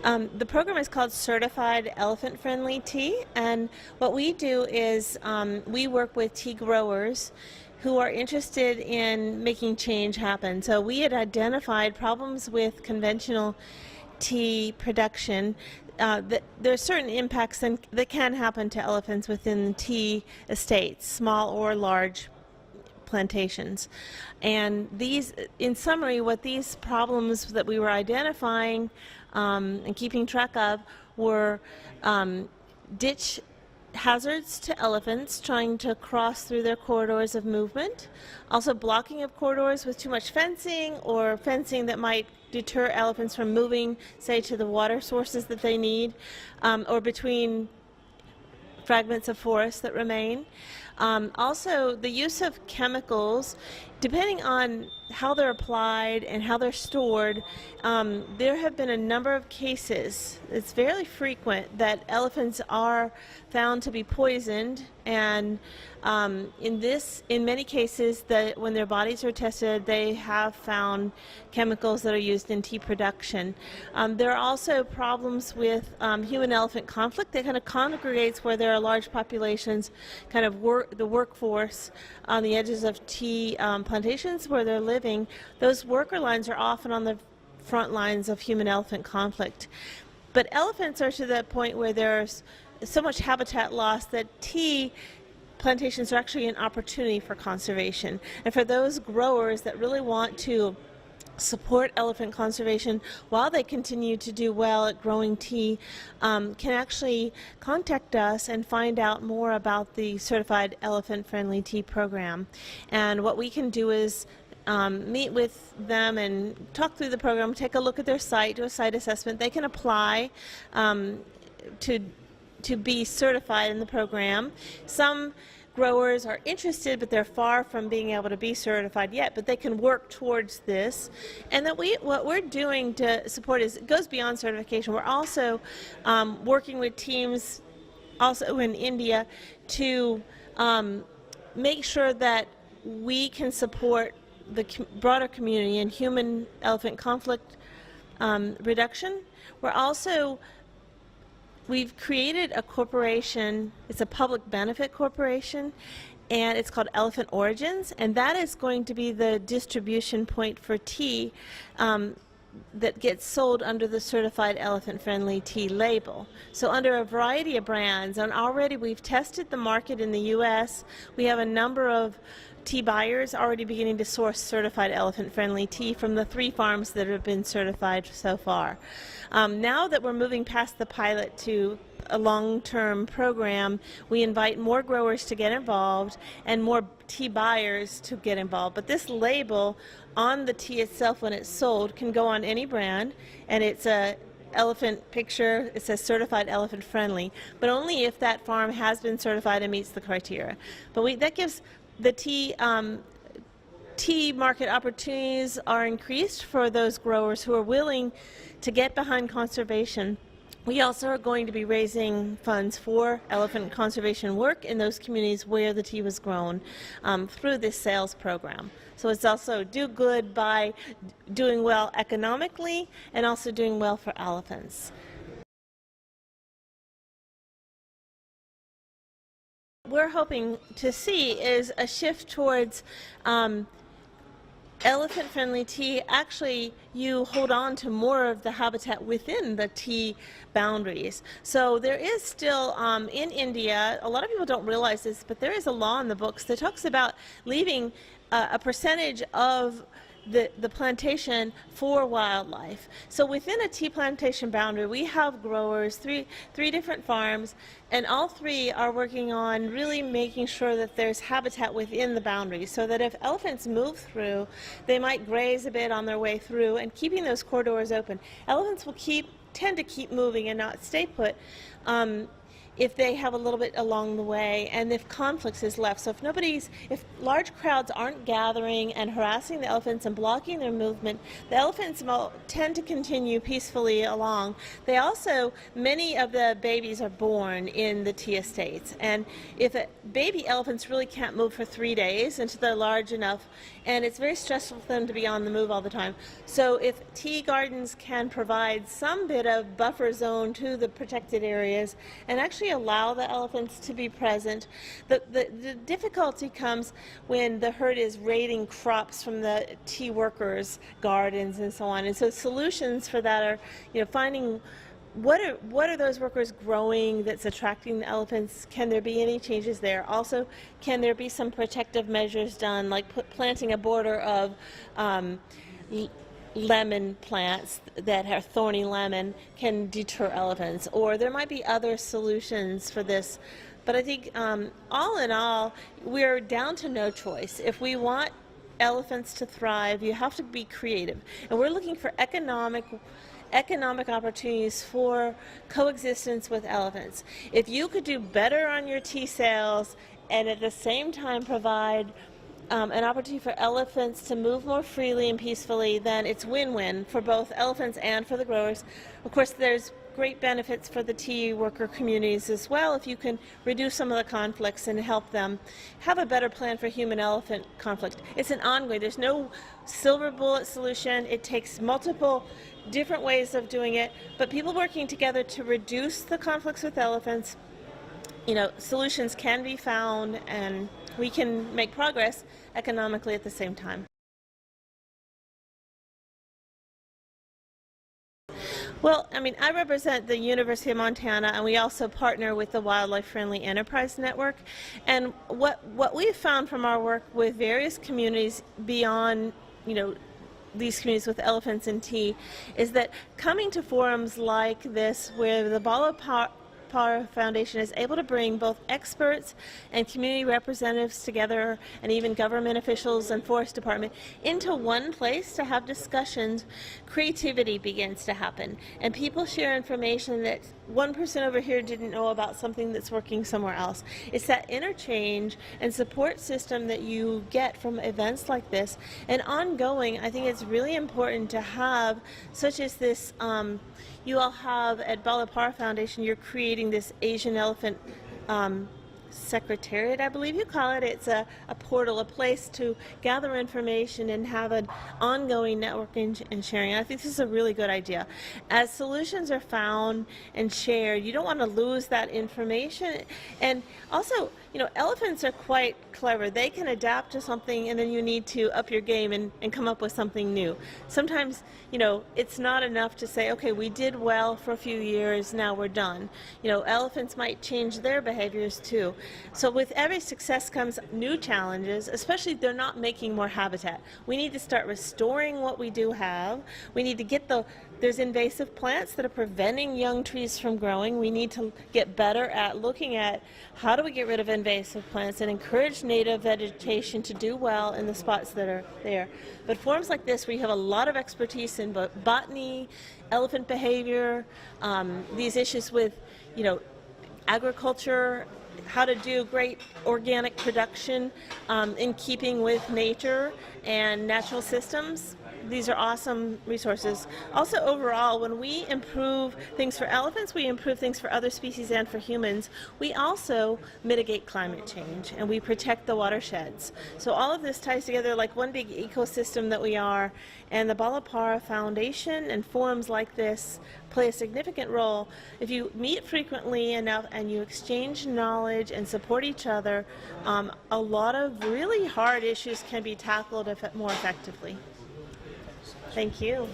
The program is called Certified Elephant Friendly Tea, and what we do is we work with tea growers who are interested in making change happen. So we had identified problems with conventional tea production. There are certain impacts that can happen to elephants within tea estates, small or large plantations. And these, in summary, what these problems that we were identifying and keeping track of were ditch hazards to elephants trying to cross through their corridors of movement, also blocking of corridors with too much fencing or fencing that might deter elephants from moving, say, to the water sources that they need, or between fragments of forest that remain. Also, the use of chemicals, depending on how they're applied and how they're stored, there have been a number of cases, it's fairly frequent, that elephants are found to be poisoned, and in many cases, when their bodies are tested, they have found chemicals that are used in tea production. There are also problems with human-elephant conflict that kind of congregates where there are large populations, kind of the workforce on the edges of tea plantations where they're living. Those worker lines are often on the front lines of human-elephant conflict. But elephants are to the point where there's so much habitat loss that tea plantations are actually an opportunity for conservation. And for those growers that really want to support elephant conservation while they continue to do well at growing tea, can actually contact us and find out more about the Certified Elephant Friendly Tea program. And what we can do is meet with them and talk through the program, take a look at their site, do a site assessment. They can apply to be certified in the program. Some growers are interested, but they're far from being able to be certified yet, but they can work towards this. And that what we're doing to support it goes beyond certification. We're also working with teams also in India to make sure that we can support the broader community in human-elephant conflict reduction. We've created a corporation, it's a public benefit corporation, and it's called Elephant Origins, and that is going to be the distribution point for tea that gets sold under the Certified Elephant Friendly Tea label. So under a variety of brands, and already we've tested the market in the U.S. We have a number of tea buyers already beginning to source certified elephant-friendly tea from the 3 farms that have been certified so far. Now that we're moving past the pilot to a long-term program, we invite more growers to get involved and more tea buyers to get involved. But this label on the tea itself when it's sold can go on any brand, and it's a elephant picture. It says certified elephant friendly, but only if that farm has been certified and meets the criteria. But that gives the tea market opportunities are increased for those growers who are willing to get behind conservation. We also are going to be raising funds for elephant conservation work in those communities where the tea was grown through this sales program. So it's also do good by doing well economically and also doing well for elephants. We're hoping to see is a shift towards elephant-friendly tea. Actually, you hold on to more of the habitat within the tea boundaries. So there is still, in India, a lot of people don't realize this, but there is a law in the books that talks about leaving a percentage of the plantation for wildlife. So within a tea plantation boundary, we have growers, three different farms, and all 3 are working on really making sure that there's habitat within the boundaries, so that if elephants move through, they might graze a bit on their way through, and keeping those corridors open. Elephants will tend to keep moving and not stay put. if they have a little bit along the way, and if conflicts is left. So if large crowds aren't gathering and harassing the elephants and blocking their movement, the elephants will tend to continue peacefully along. Many of the babies are born in the tea estates, and if baby elephants really can't move for 3 days until they're large enough, and it's very stressful for them to be on the move all the time. So if tea gardens can provide some bit of buffer zone to the protected areas and actually allow the elephants to be present, the difficulty comes when the herd is raiding crops from the tea workers' gardens and so on. And so solutions for that are, finding what are those workers growing that's attracting the elephants? Can there be any changes there? Also, can there be some protective measures done, like planting a border of lemon plants that are thorny lemon can deter elephants, or there might be other solutions for this. But I think all in all, we're down to no choice. If we want elephants to thrive, you have to be creative, and we're looking for economic opportunities for coexistence with elephants. If you could do better on your tea sales and at the same time provide an opportunity for elephants to move more freely and peacefully, then it's win-win for both elephants and for the growers. Of course, there's great benefits for the tea worker communities as well if you can reduce some of the conflicts and help them have a better plan for human-elephant conflict. It's an ongoing, there's no silver bullet solution. It takes multiple different ways of doing it, but people working together to reduce the conflicts with elephants, solutions can be found, and we can make progress economically at the same time. Well, I represent the University of Montana, and we also partner with the Wildlife Friendly Enterprise Network. And what we've found from our work with various communities beyond, these communities with elephants and tea, is that coming to forums like this, where the Bala Power Foundation is able to bring both experts and community representatives together, and even government officials and forest department, into one place to have discussions, creativity begins to happen, and people share information that one person over here didn't know about something that's working somewhere else. It's that interchange and support system that you get from events like this, and ongoing. I think it's really important to have, such as this. You all have at Bala Power Foundation, you're creating this Asian elephant secretariat, I believe you call it. It's a portal, a place to gather information and have an ongoing networking and sharing. I think this is a really good idea. As solutions are found and shared, you don't want to lose that information. And also, elephants are quite clever. They can adapt to something, and then you need to up your game and come up with something new. Sometimes, it's not enough to say, okay, we did well for a few years, now we're done. Elephants might change their behaviors too. So with every success comes new challenges, especially if they're not making more habitat. We need to start restoring what we do have. We need to get there's invasive plants that are preventing young trees from growing. We need to get better at looking at how do we get rid of invasive plants and encourage native vegetation to do well in the spots that are there. But forums like this, where you have a lot of expertise in botany, elephant behavior, these issues with, agriculture, how to do great organic production in keeping with nature and natural systems. These are awesome resources. Also, overall, when we improve things for elephants, we improve things for other species and for humans. We also mitigate climate change, and we protect the watersheds. So all of this ties together like one big ecosystem that we are, and the Bala Power Foundation and forums like this play a significant role. If you meet frequently enough and you exchange knowledge and support each other, a lot of really hard issues can be tackled more effectively. Thank you.